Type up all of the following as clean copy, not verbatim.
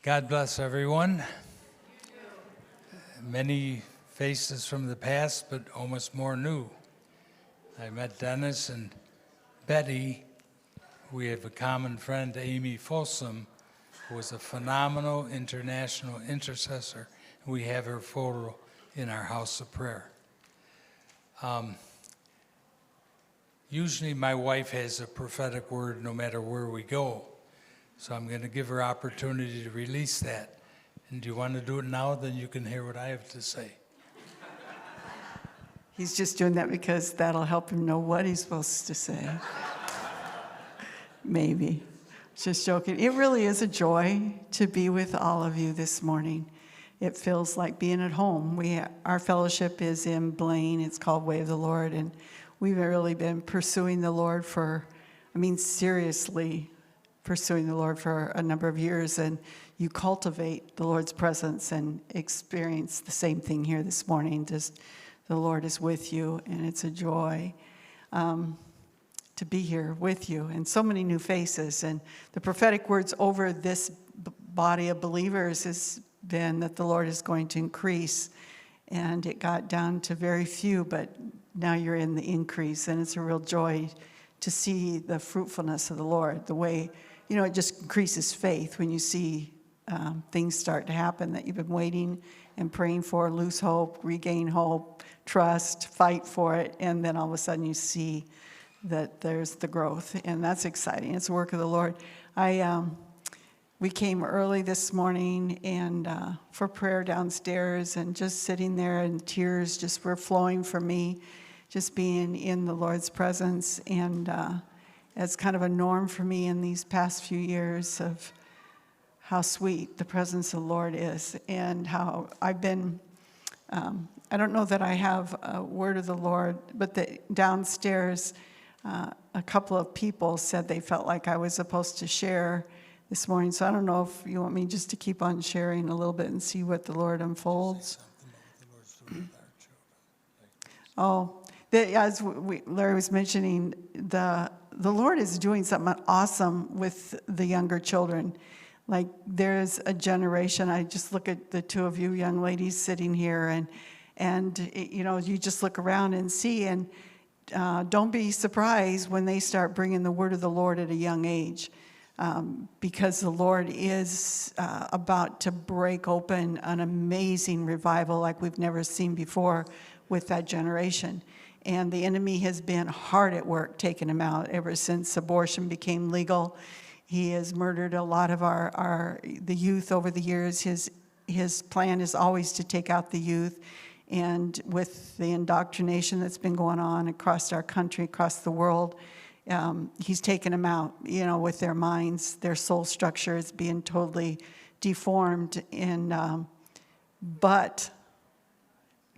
God bless everyone. Many faces from the past, but almost more new. I met Dennis and Betty. We have a common friend, Amy Folsom, who was a phenomenal international intercessor. We have her photo in our house of prayer. Usually my wife has a prophetic word no matter where we go. So I'm going to give her opportunity to release that. And do you want to do it now? Then you can hear what I have to say. He's just doing that because that'll help him know what he's supposed to say. Maybe. Just joking. It really is a joy to be with all of you this morning. It feels like being at home. Our fellowship is in Blaine. It's called Way of the Lord. And we've really been pursuing the Lord seriously pursuing the Lord for a number of years, and you cultivate the Lord's presence and experience the same thing here this morning. Just the Lord is with you, and it's a joy to be here with you, and so many new faces. And the prophetic words over this body of believers has been that the Lord is going to increase, and it got down to very few, but now you're in the increase, and it's a real joy to see the fruitfulness of the Lord, the way, it just increases faith when you see things start to happen that you've been waiting and praying for, lose hope, regain hope, trust, fight for it, and then all of a sudden you see that there's the growth, and that's exciting. It's the work of the Lord. We came early this morning and for prayer downstairs, and just sitting there, and tears just were flowing for me, just being in the Lord's presence, and it's kind of a norm for me in these past few years of how sweet the presence of the Lord is, and how I've been, I don't know that I have a word of the Lord, but downstairs, a couple of people said they felt like I was supposed to share this morning, so I don't know if you want me just to keep on sharing a little bit and see what the Lord unfolds. As Larry was mentioning, the Lord is doing something awesome with the younger children. Like, there's a generation. I just look at the two of you young ladies sitting here, and you just look around and see, and don't be surprised when they start bringing the word of the Lord at a young age, because the Lord is about to break open an amazing revival like we've never seen before with that generation. And the enemy has been hard at work taking them out ever since abortion became legal. He has murdered a lot of the youth over the years. His plan is always to take out the youth. And with the indoctrination that's been going on across our country, across the world, he's taken them out, with their minds. Their soul structure is being totally deformed. But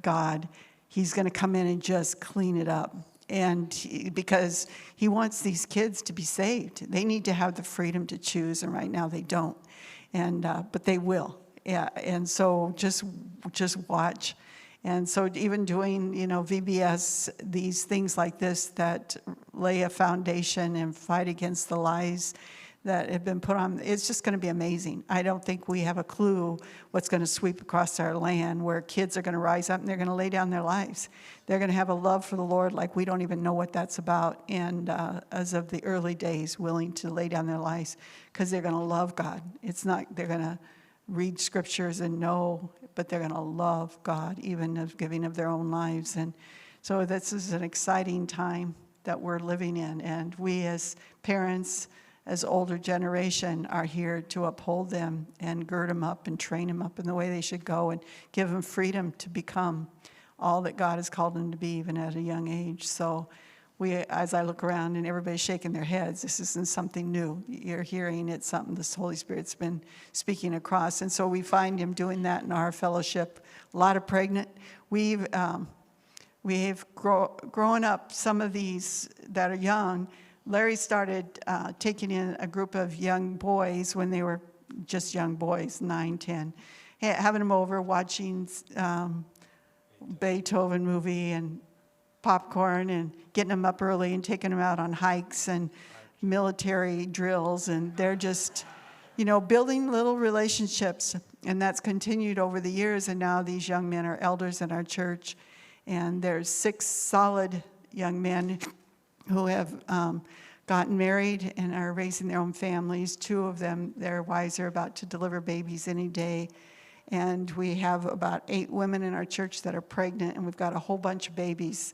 God, he's going to come in and just clean it up. And because he wants these kids to be saved. They need to have the freedom to choose, and right now they don't. But they will. Yeah. And so just watch. And so even doing, VBS, these things like this that lay a foundation and fight against the lies that have been put on, it's just going to be amazing. I don't think we have a clue what's going to sweep across our land, where kids are going to rise up and they're going to lay down their lives. They're going to have a love for the Lord like we don't even know what that's about. And as of the early days, willing to lay down their lives because they're going to love God. It's not they're going to read scriptures and know, but they're going to love God, even of giving of their own lives. And so this is an exciting time that we're living in. And we as parents, as older generation, are here to uphold them and gird them up and train them up in the way they should go, and give them freedom to become all that God has called them to be, even at a young age. So as I look around and everybody's shaking their heads, this isn't something new. You're hearing it's something the Holy Spirit's been speaking across. And so we find him doing that in our fellowship. A lot of pregnant. We've grown up some of these that are young. Larry started taking in a group of young boys when they were just young boys, 9, 10, having them over, watching Beethoven movie and popcorn, and getting them up early and taking them out on hikes and military drills, and they're just building little relationships, and that's continued over the years, and now these young men are elders in our church, and there's 6 solid young men who have gotten married and are raising their own families. 2 of them, their wives are about to deliver babies any day, and we have about 8 women in our church that are pregnant, and we've got a whole bunch of babies.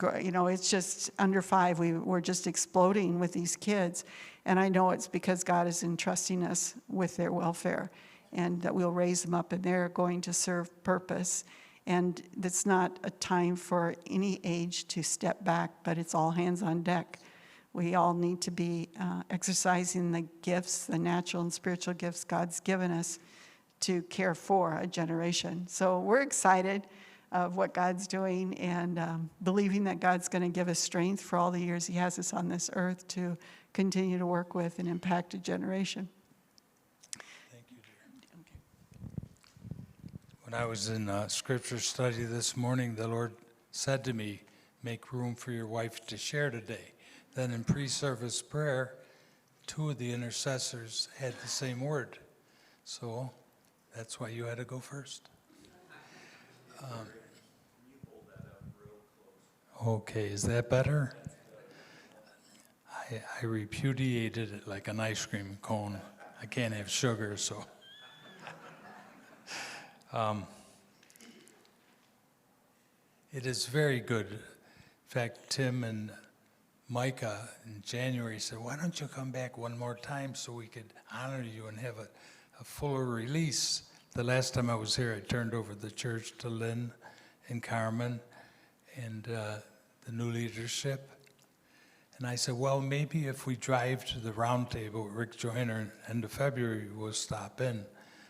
It's just under 5. We're just exploding with these kids. And I know it's because God is entrusting us with their welfare and that we'll raise them up and they're going to serve purpose. And it's not a time for any age to step back, but it's all hands on deck. We all need to be exercising the gifts, the natural and spiritual gifts God's given us to care for a generation. So we're excited of what God's doing and believing that God's going to give us strength for all the years he has us on this earth to continue to work with and impact a generation. Thank you, dear. When I was in scripture study this morning, the Lord said to me, make room for your wife to share today. Then in pre-service prayer, 2 of the intercessors had the same word. So that's why you had to go first. Okay, is that better? I repudiated it like an ice cream cone. I can't have sugar, so. It is very good. In fact, Tim and Micah in January said, why don't you come back one more time so we could honor you and have a fuller release. The last time I was here, I turned over the church to Lynn and Carmen and the new leadership. And I said, well, maybe if we drive to the round table with Rick Joyner end of February, we'll stop in.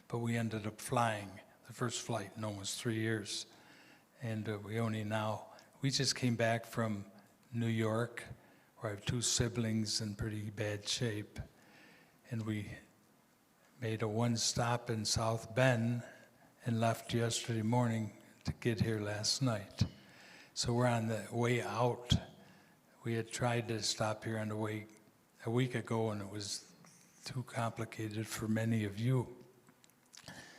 But we ended up flying, the first flight in almost 3 years. And we just came back from New York, where I have 2 siblings in pretty bad shape. And we made a 1 stop in South Bend and left yesterday morning to get here last night. So we're on the way out. We had tried to stop here on the way a week ago, and it was too complicated for many of you.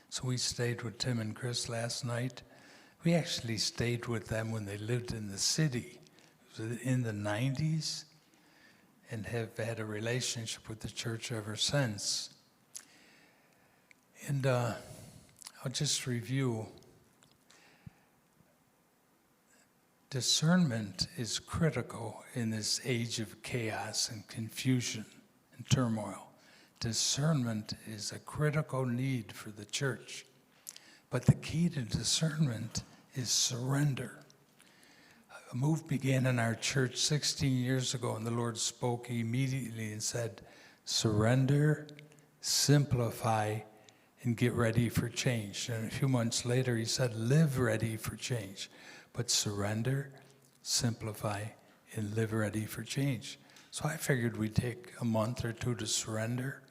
So we stayed with Tim and Chris last night. We actually stayed with them when they lived in the city. It was in the 90s, and have had a relationship with the church ever since. And I'll just review. Discernment is critical in this age of chaos and confusion and turmoil. Discernment is a critical need for the church. But the key to discernment is surrender. A move began in our church 16 years ago, and the Lord spoke immediately and said, surrender, simplify, and get ready for change. And a few months later, he said, live ready for change. But surrender, simplify, and live ready for change. So I figured we'd take a month or 2 to surrender.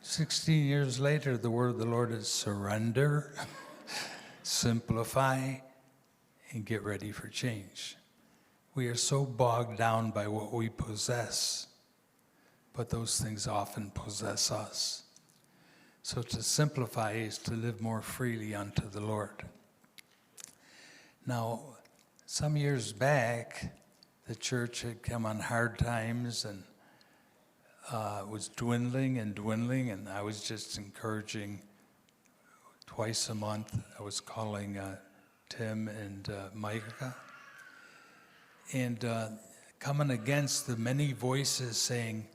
16 years later, the word of the Lord is surrender, simplify, and get ready for change. We are so bogged down by what we possess, but those things often possess us. So to simplify is to live more freely unto the Lord. Now, some years back, the church had come on hard times and was dwindling, and I was just encouraging. Twice a month, I was calling Tim and Micah, and coming against the many voices saying,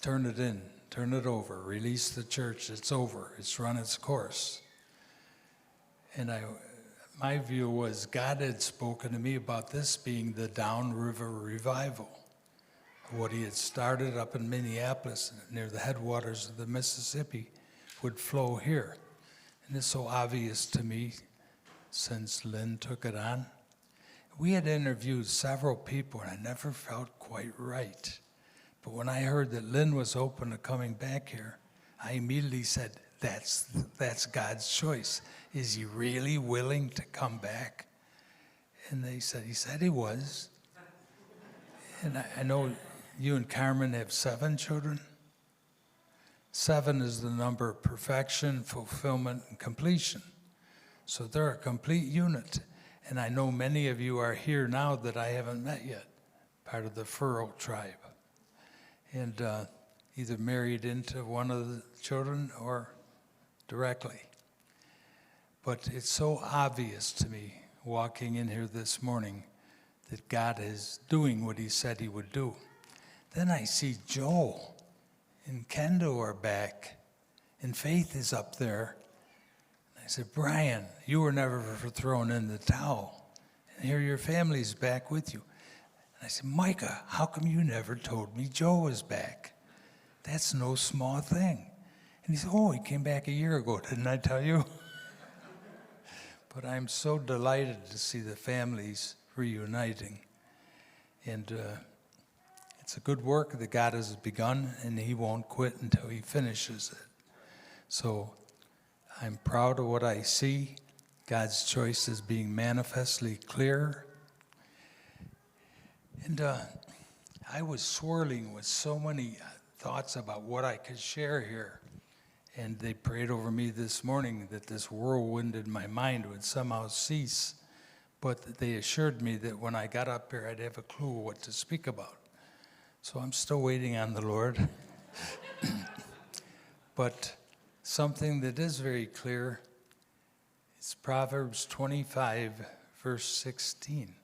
turn it in, turn it over, release the church, it's over, it's run its course. And my view was God had spoken to me about this being the downriver revival. What he had started up in Minneapolis near the headwaters of the Mississippi would flow here. And it's so obvious to me since Lynn took it on. We had interviewed several people, and I never felt quite right. But when I heard that Lynn was open to coming back here, I immediately said, that's God's choice. Is he really willing to come back? And he said he was. And I know you and Carmen have 7 children? 7 is the number of perfection, fulfillment, and completion. So they're a complete unit. And I know many of you are here now that I haven't met yet, part of the Furrow tribe. And either married into one of the children or directly. But it's so obvious to me, walking in here this morning, that God is doing what he said he would do. Then I see Joel and Kendo are back, and Faith is up there. I said, Brian, you were never thrown in the towel, and here your family's back with you. And I said, Micah, how come you never told me Joe was back? That's no small thing. And he said, oh, he came back a year ago, didn't I tell you? But I'm so delighted to see the families reuniting. And it's a good work that God has begun, and he won't quit until he finishes it. So I'm proud of what I see. God's choice is being manifestly clear. And I was swirling with so many thoughts about what I could share here. And they prayed over me this morning that this whirlwind in my mind would somehow cease. But they assured me that when I got up here, I'd have a clue what to speak about. So I'm still waiting on the Lord. But something that is very clear is Proverbs 25, verse 16.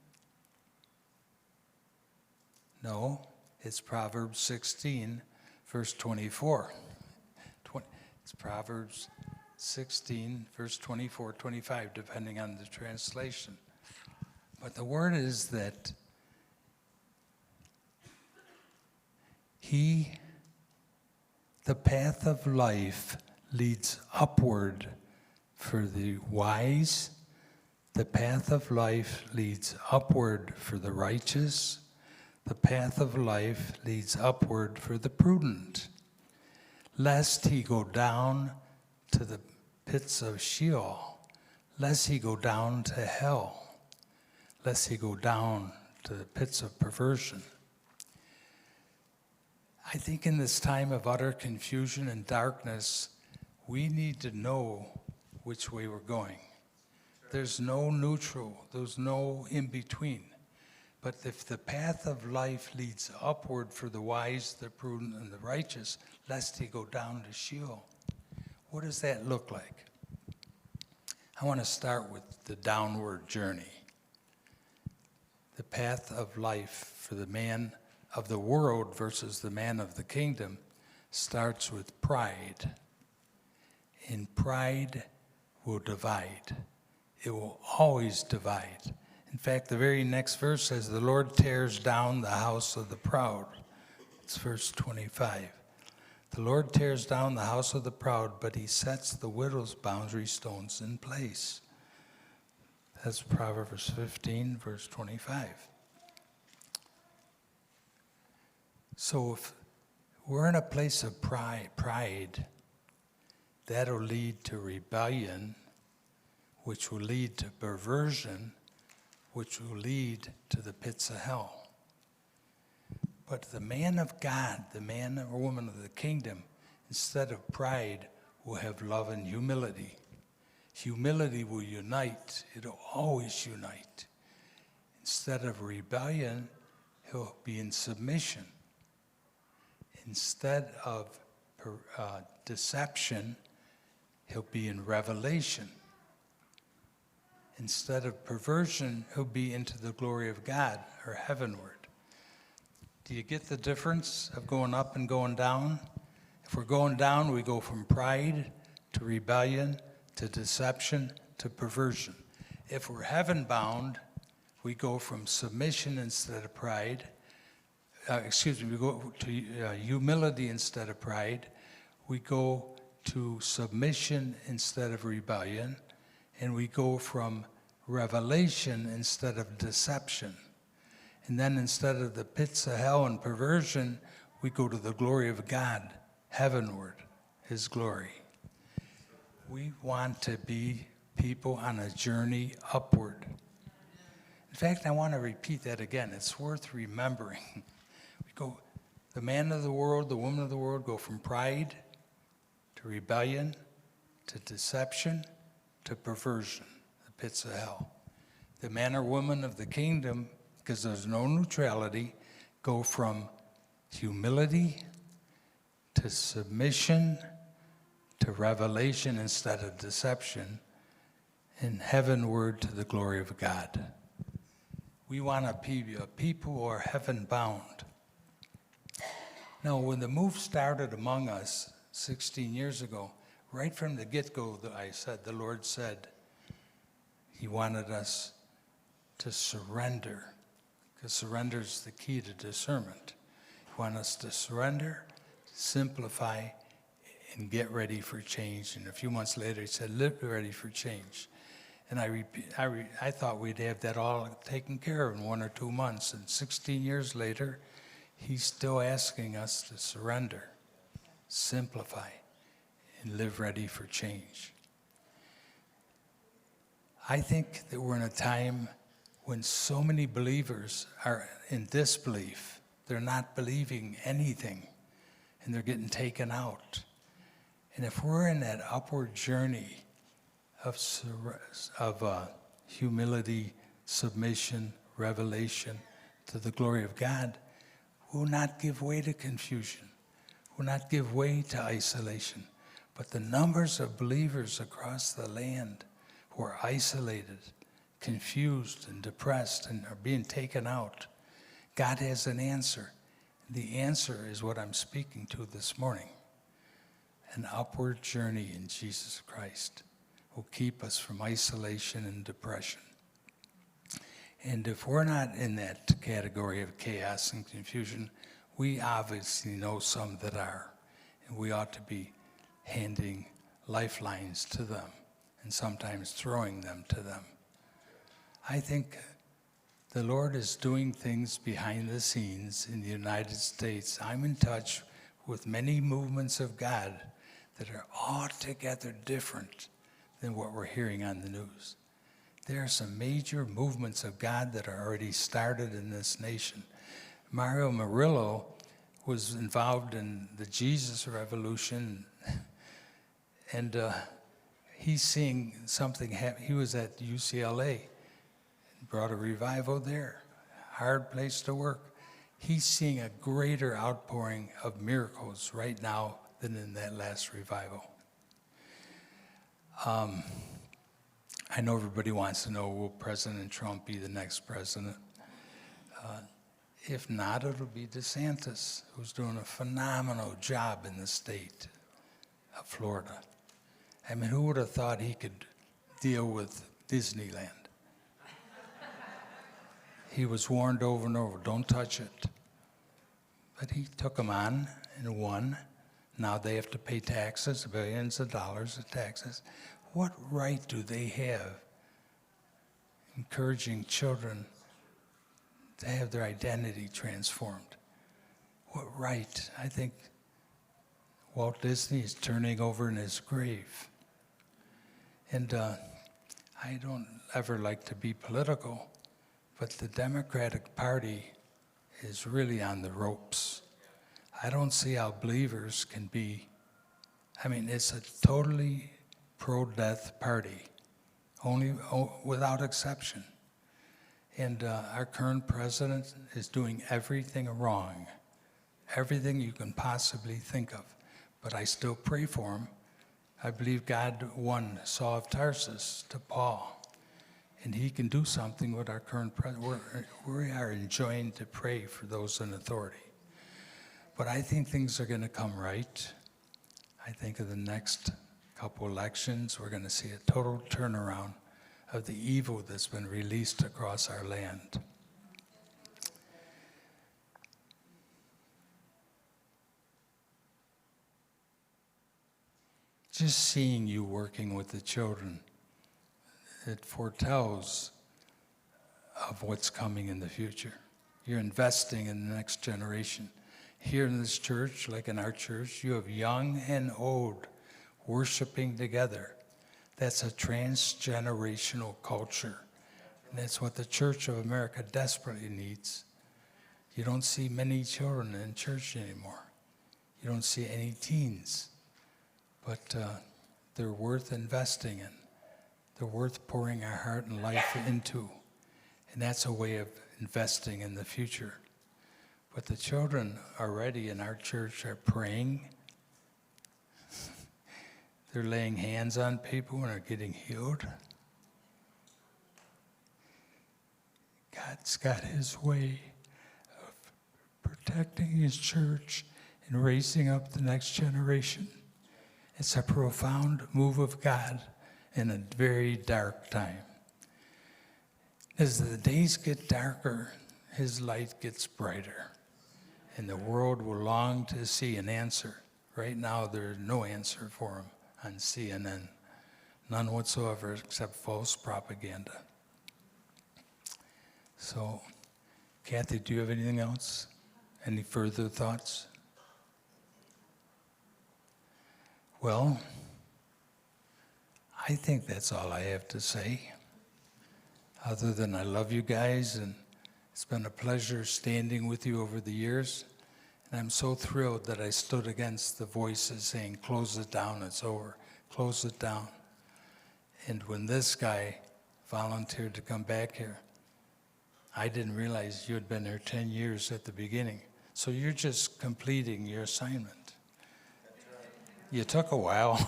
No, it's Proverbs 16, verse 24. It's Proverbs 16, verse 24, 25, depending on the translation. But the word is that the path of life leads upward for the wise. The path of life leads upward for the righteous. The path of life leads upward for the prudent, lest he go down to the pits of Sheol, lest he go down to hell, lest he go down to the pits of perversion. I think in this time of utter confusion and darkness, we need to know which way we're going. There's no neutral, there's no in-between. But if the path of life leads upward for the wise, the prudent, and the righteous, lest he go down to Sheol, what does that look like? I want to start with the downward journey. The path of life for the man of the world versus the man of the kingdom starts with pride. And pride will divide. It will always divide. In fact, the very next verse says, the Lord tears down the house of the proud. It's verse 25. The Lord tears down the house of the proud, but he sets the widow's boundary stones in place. That's Proverbs 15, verse 25. So if we're in a place of pride, that'll lead to rebellion, which will lead to perversion, which will lead to the pits of hell. But the man of God, the man or woman of the kingdom, instead of pride, will have love and humility. Humility will unite. It'll always unite. Instead of rebellion, he'll be in submission. Instead of deception, he'll be in revelation. Instead of perversion, he'll be into the glory of God, or heavenward. Do you get the difference of going up and going down? If we're going down, we go from pride to rebellion to deception to perversion. If we're heaven-bound, we go from submission instead of pride. We go to humility instead of pride. We go to submission instead of rebellion. And we go from revelation instead of deception. And then instead of the pits of hell and perversion, we go to the glory of God, heavenward, his glory. We want to be people on a journey upward. In fact, I want to repeat that again. It's worth remembering. We go, The man of the world, the woman of the world go from pride to rebellion to deception to perversion, the pits of hell. The man or woman of the kingdom, because there's no neutrality, go from humility to submission to revelation instead of deception, and heavenward to the glory of God. We want a people who are heaven bound. Now, when the move started among us 16 years ago, right from the get-go, the Lord said he wanted us to surrender, because surrender is the key to discernment. He wanted us to surrender, simplify, and get ready for change. And a few months later, he said, live ready for change. And I thought we'd have that all taken care of in 1 or 2 months. And 16 years later, he's still asking us to surrender, simplify, and live ready for change. I think that we're in a time when so many believers are in disbelief. They're not believing anything, and they're getting taken out. And if we're in that upward journey of humility, submission, revelation to the glory of God, we'll not give way to confusion. We'll not give way to isolation. But the numbers of believers across the land who are isolated, confused, and depressed, and are being taken out, God has an answer. The answer is what I'm speaking to this morning. An upward journey in Jesus Christ will keep us from isolation and depression. And if we're not in that category of chaos and confusion, we obviously know some that are. And we ought to be handing lifelines to them and sometimes throwing them to them. I think the Lord is doing things behind the scenes in the United States. I'm in touch with many movements of God that are altogether different than what we're hearing on the news. There are some major movements of God that are already started in this nation. Mario Murillo was involved in the Jesus Revolution, and he's seeing something happen. He was at UCLA, brought a revival there, hard place to work. He's seeing a greater outpouring of miracles right now than in that last revival. I know everybody wants to know, will President Trump be the next president? If not, it'll be DeSantis, who's doing a phenomenal job in the state of Florida. I mean, who would have thought he could deal with Disneyland? He was warned over and over, don't touch it. But he took them on and won. Now they have to pay taxes, billions of dollars of taxes. What right do they have encouraging children to have their identity transformed? What right? I think Walt Disney is turning over in his grave. And I don't ever like to be political, but the Democratic Party is really on the ropes. I don't see how believers can be, it's a totally pro-death party, without exception. And our current president is doing everything wrong, everything you can possibly think of. But I still pray for him. I believe God won Saul of Tarsus to Paul. And he can do something with our current president. We are enjoined to pray for those in authority. But I think things are going to come right. I think in the next couple elections, we're going to see a total turnaround of the evil that's been released across our land. Just seeing you working with the children, it foretells of what's coming in the future. You're investing in the next generation. Here in this church, like in our church, you have young and old worshiping together. That's a transgenerational culture. And that's what the Church of America desperately needs. You don't see many children in church anymore. You don't see any teens. But they're worth investing in. They're worth pouring our heart and life into. And that's a way of investing in the future. But the children already in our church are praying. They're laying hands on people and are getting healed. God's got his way of protecting his church and raising up the next generation. It's a profound move of God in a very dark time. As the days get darker, his light gets brighter. And the world will long to see an answer. Right now, there's no answer for him on CNN. None whatsoever except false propaganda. So, Kathy, do you have anything else? Any further thoughts? Well, I think that's all I have to say. Other than I love you guys, and it's been a pleasure standing with you over the years. And I'm so thrilled that I stood against the voices saying, close it down, it's over, close it down. And when this guy volunteered to come back here, I didn't realize you had been there 10 years at the beginning. So you're just completing your assignment. You took a while.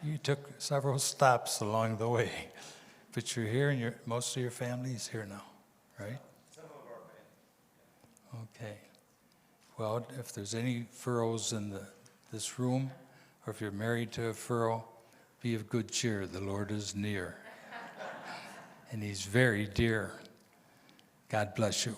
You took several stops along the way. But you're here, and most of your family is here now, right? Some of our family. Okay. Well, if there's any furrows in this room, or if you're married to a furrow, be of good cheer. The Lord is near. And he's very dear. God bless you.